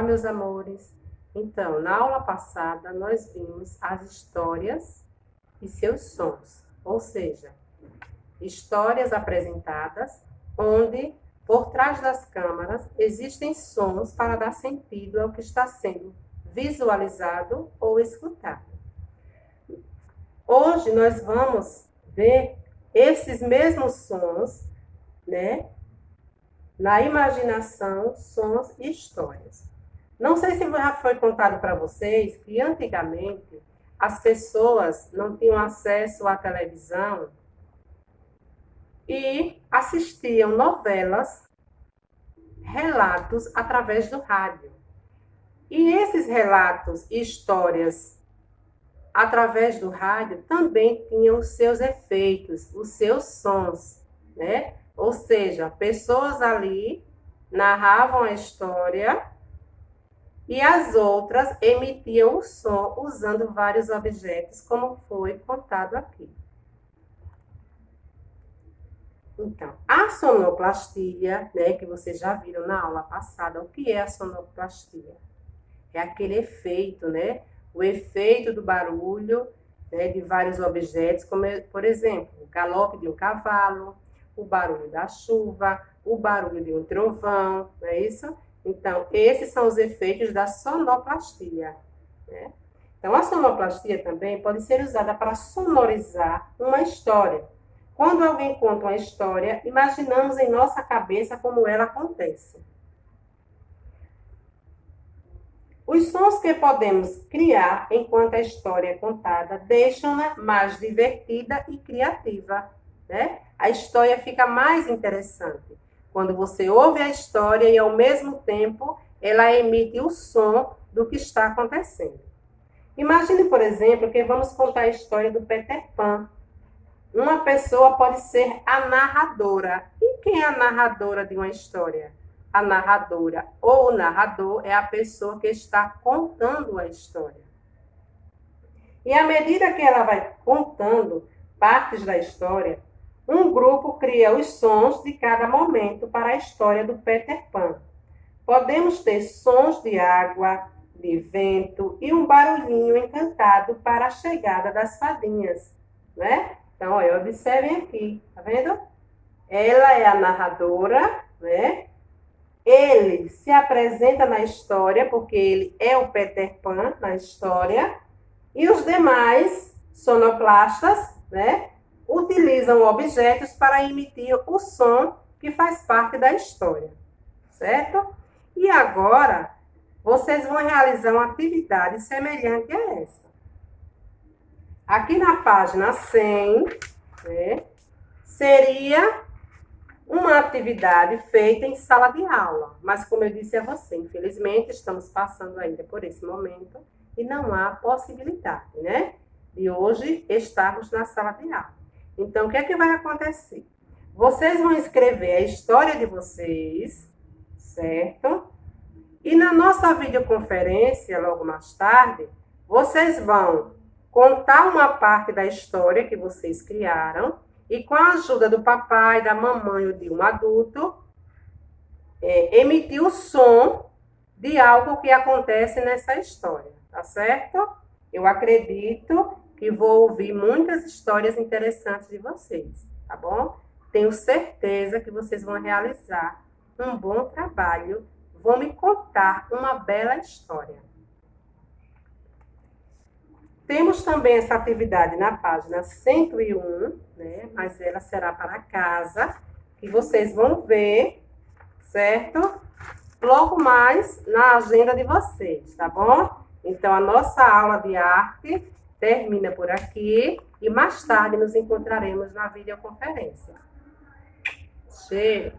meus amores. Então, na aula passada, nós vimos as histórias e seus sons, ou seja, histórias apresentadas onde, por trás das câmeras, existem sons para dar sentido ao que está sendo visualizado ou escutado. Hoje nós vamos ver esses mesmos sons, né? Na imaginação, sons e histórias. Não sei se já foi contado para vocês que antigamente as pessoas não tinham acesso à televisão e assistiam novelas, relatos através do rádio. E esses relatos e histórias através do rádio também tinham os seus efeitos, os seus sons, né? Ou seja, pessoas ali narravam a história e as outras emitiam o som usando vários objetos, como foi contado aqui. Então, a sonoplastia, né, que vocês já viram na aula passada, o que é a sonoplastia? É aquele efeito, né? O efeito do barulho, né, de vários objetos, como, por exemplo, o galope de um cavalo, o barulho da chuva, o barulho de um trovão, não é isso? Então, esses são os efeitos da sonoplastia, né? Então, a sonoplastia também pode ser usada para sonorizar uma história. Quando alguém conta uma história, imaginamos em nossa cabeça como ela acontece. Os sons que podemos criar enquanto a história é contada deixam-na mais divertida e criativa, né? A história fica mais interessante quando você ouve a história e, ao mesmo tempo, ela emite o som do que está acontecendo. Imagine, por exemplo, que vamos contar a história do Peter Pan. Uma pessoa pode ser a narradora. E quem é a narradora de uma história? A narradora ou o narrador é a pessoa que está contando a história. E à medida que ela vai contando partes da história, um grupo cria os sons de cada momento para a história do Peter Pan. Podemos ter sons de água, de vento e um barulhinho encantado para a chegada das fadinhas, né? Então, olha, observem aqui, tá vendo? Ela é a narradora, né? Ele se apresenta na história, porque ele é o Peter Pan na história, e os demais sonoplastas, né, utilizam objetos para emitir o som que faz parte da história, certo? E agora, vocês vão realizar uma atividade semelhante a essa. Aqui na página 100, né, seria uma atividade feita em sala de aula. Mas, como eu disse a você, infelizmente, estamos passando ainda por esse momento e não há possibilidade, né, de hoje estarmos na sala de aula. Então, o que é que vai acontecer? Vocês vão escrever a história de vocês, certo? E na nossa videoconferência, logo mais tarde, vocês vão contar uma parte da história que vocês criaram e, com a ajuda do papai, da mamãe ou de um adulto, emitir o som de algo que acontece nessa história, tá certo? Eu acredito que vou ouvir muitas histórias interessantes de vocês, tá bom? Tenho certeza que vocês vão realizar um bom trabalho, vão me contar uma bela história. Temos também essa atividade na página 101, né? Mas ela será para casa, que vocês vão ver, certo? Logo mais na agenda de vocês, tá bom? Então, a nossa aula de arte termina por aqui e mais tarde nos encontraremos na videoconferência. Cheiro!